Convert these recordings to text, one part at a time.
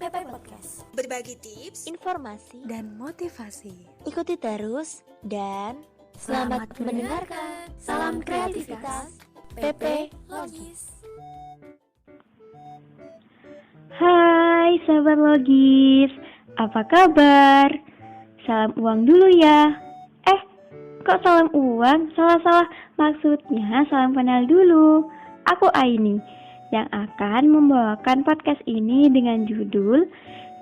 PP Podcast. Berbagi tips, informasi, dan motivasi. Ikuti terus dan Selamat mendengarkan. Salam kreativitas. PP Logis. Hai sahabat Logis, apa kabar? Salam uang dulu ya. Kok salam uang? Salah-salah, maksudnya salam kenal dulu. Aku Aini, yang akan membawakan podcast ini dengan judul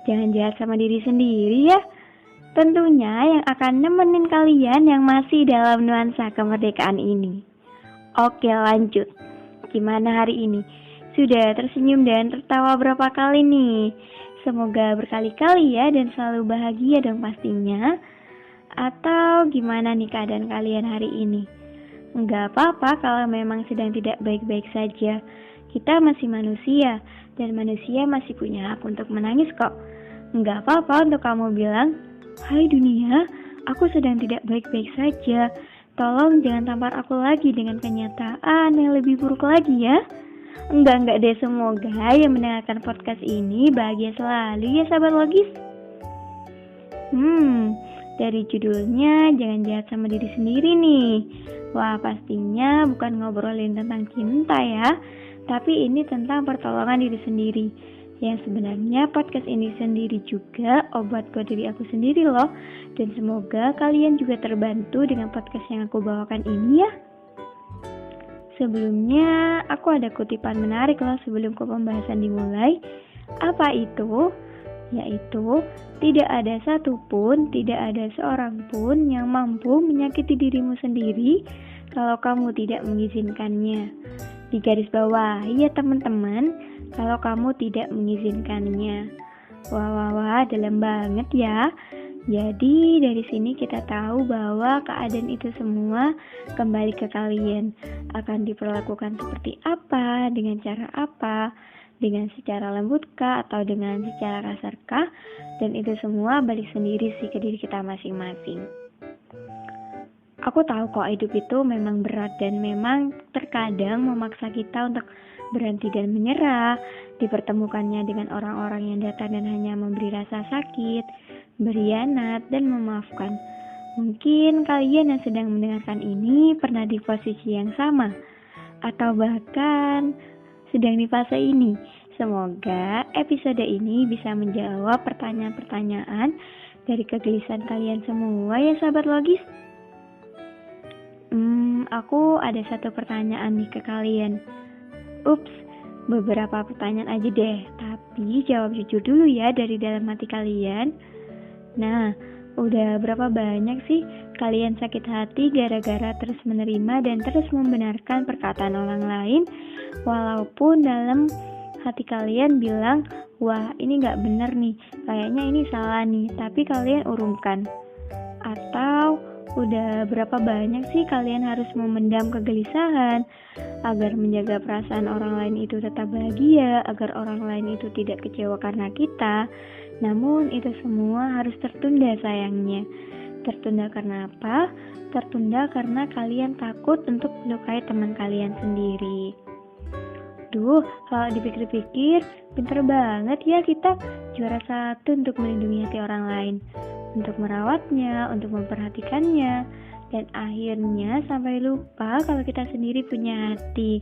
Jangan jahat sama diri sendiri ya. Tentunya yang akan nemenin kalian yang masih dalam nuansa kemerdekaan ini. Oke, lanjut. Gimana hari ini? Sudah tersenyum dan tertawa berapa kali nih? Semoga berkali-kali ya dan selalu bahagia dong pastinya. Atau gimana nih keadaan kalian hari ini? Enggak apa-apa kalau memang sedang tidak baik-baik saja. Kita masih manusia, dan manusia masih punya hak untuk menangis kok. Enggak apa-apa untuk kamu bilang, "Hai dunia, aku sedang tidak baik-baik saja. Tolong jangan tampar aku lagi dengan kenyataan yang lebih buruk lagi ya." Enggak deh, semoga yang mendengarkan podcast ini bahagia selalu ya sahabat Logis. Dari judulnya jangan jahat sama diri sendiri nih. Wah, pastinya bukan ngobrolin tentang cinta ya, tapi ini tentang pertolongan diri sendiri. Yang sebenarnya podcast ini sendiri juga obat buat diri aku sendiri loh. Dan semoga kalian juga terbantu dengan podcast yang aku bawakan ini ya. Sebelumnya aku ada kutipan menarik loh sebelum pembahasan dimulai. Apa itu? Yaitu, tidak ada satupun, tidak ada seorang pun yang mampu menyakiti dirimu sendiri kalau kamu tidak mengizinkannya. Di garis bawah, ya teman-teman, kalau kamu tidak mengizinkannya. Wah, dalam banget ya. Jadi dari sini kita tahu bahwa keadaan itu semua kembali ke kalian. Akan diperlakukan seperti apa, dengan cara apa, dengan secara lembutkah atau dengan secara kasarkah, dan itu semua balik sendiri sih ke diri kita masing-masing. Aku tahu kok hidup itu memang berat dan memang terkadang memaksa kita untuk berhenti dan menyerah, dipertemukannya dengan orang-orang yang datang dan hanya memberi rasa sakit, berkhianat, dan memaafkan. Mungkin kalian yang sedang mendengarkan ini pernah di posisi yang sama, atau bahkan sedang di fase ini. Semoga episode ini bisa menjawab pertanyaan-pertanyaan dari kegelisahan kalian semua ya sahabat Logis. Aku ada satu pertanyaan nih ke kalian. Beberapa pertanyaan aja deh, tapi jawab jujur dulu ya dari dalam hati kalian. Nah, udah berapa banyak sih kalian sakit hati gara-gara terus menerima dan terus membenarkan perkataan orang lain, walaupun dalam hati kalian bilang, wah ini gak bener nih, kayaknya ini salah nih, tapi kalian urungkan. Atau udah berapa banyak sih kalian harus memendam kegelisahan agar menjaga perasaan orang lain itu tetap bahagia, agar orang lain itu tidak kecewa karena kita. Namun itu semua harus tertunda sayangnya. Tertunda karena apa? Tertunda karena kalian takut untuk melukai teman kalian sendiri. Kalau dipikir-pikir, pintar banget ya kita juara satu untuk melindungi hati orang lain, untuk merawatnya, untuk memperhatikannya, dan akhirnya sampai lupa kalau kita sendiri punya hati,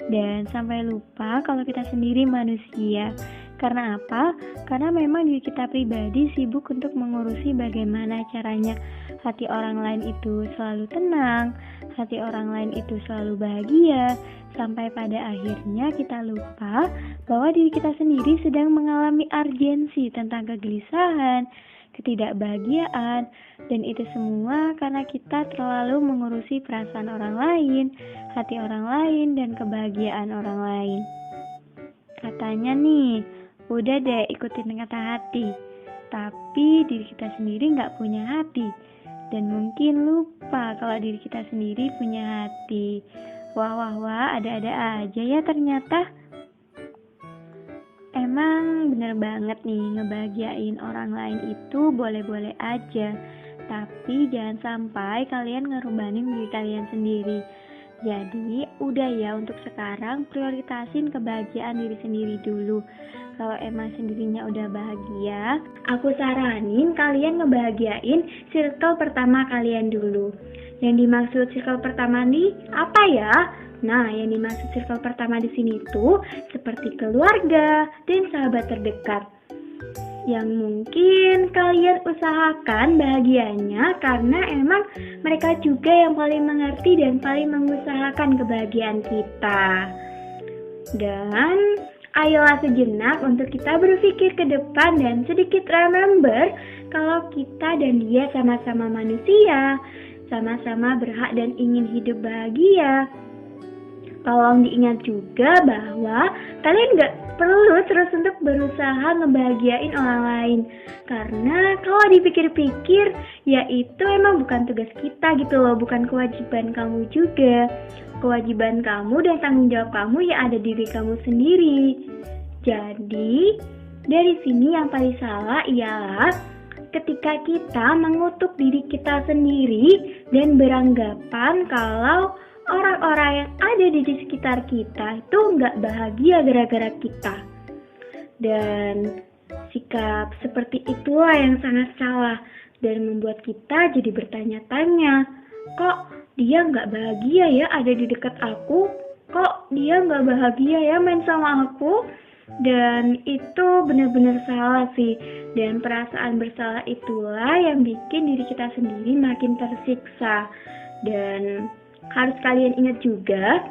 dan sampai lupa kalau kita sendiri manusia. Karena apa? Karena memang diri kita pribadi sibuk untuk mengurusi bagaimana caranya hati orang lain itu selalu tenang, hati orang lain itu selalu bahagia, sampai pada akhirnya kita lupa bahwa diri kita sendiri sedang mengalami urgensi tentang kegelisahan, ketidakbahagiaan, dan itu semua karena kita terlalu mengurusi perasaan orang lain, hati orang lain, dan kebahagiaan orang lain. Katanya nih, udah deh ikutin kata hati, tapi diri kita sendiri gak punya hati, dan mungkin lupa kalau diri kita sendiri punya hati. Wah, ada-ada aja ya ternyata. Emang bener banget nih, ngebahagiain orang lain itu boleh-boleh aja, tapi jangan sampai kalian ngerubanin diri kalian sendiri. Jadi udah ya, untuk sekarang prioritasin kebahagiaan diri sendiri dulu. Kalau emang sendirinya udah bahagia, aku saranin kalian ngebahagiain circle pertama kalian dulu. Yang dimaksud circle pertama nih apa ya? Nah, yang dimaksud circle pertama di sini tuh seperti keluarga dan sahabat terdekat, yang mungkin kalian usahakan bahagianya karena emang mereka juga yang paling mengerti dan paling mengusahakan kebahagiaan kita. Dan ayolah sejenak untuk kita berpikir ke depan dan sedikit remember kalau kita dan dia sama-sama manusia, sama-sama berhak dan ingin hidup bahagia. Tolong diingat juga bahwa kalian gak perlu terus untuk berusaha ngebahagiain orang lain. Karena kalau dipikir-pikir, ya itu emang bukan tugas kita gitu loh, bukan kewajiban kamu juga. Kewajiban kamu dan tanggung jawab kamu ya ada diri kamu sendiri. Jadi, dari sini yang paling salah ialah ketika kita mengutuk diri kita sendiri dan beranggapan kalau orang-orang yang ada di sekitar kita itu nggak bahagia gara-gara kita. Dan sikap seperti itulah yang sangat salah dan membuat kita jadi bertanya-tanya, kok dia nggak bahagia ya ada di dekat aku? Kok dia nggak bahagia ya main sama aku? Dan itu benar-benar salah sih. Dan perasaan bersalah itulah yang bikin diri kita sendiri makin tersiksa. Dan harus kalian ingat juga,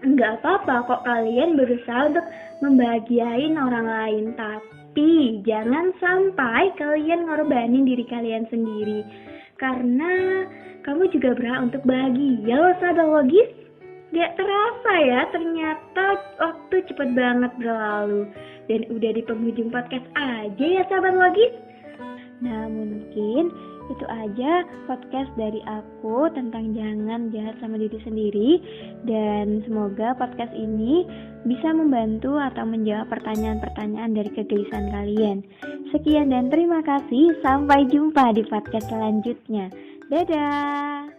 nggak apa-apa kok kalian berusaha untuk membahagiain orang lain, tapi jangan sampai kalian ngorbanin diri kalian sendiri. Karena kamu juga berhak untuk bahagia loh sahabat logis. Gak terasa ya, ternyata waktu cepet banget berlalu. Dan udah di penghujung podcast aja ya sahabat logis. Nah mungkin itu aja podcast dari aku tentang jangan jahat sama diri sendiri. Dan semoga podcast ini bisa membantu atau menjawab pertanyaan-pertanyaan dari kegelisahan kalian. Sekian dan terima kasih. Sampai jumpa di podcast selanjutnya. Dadah.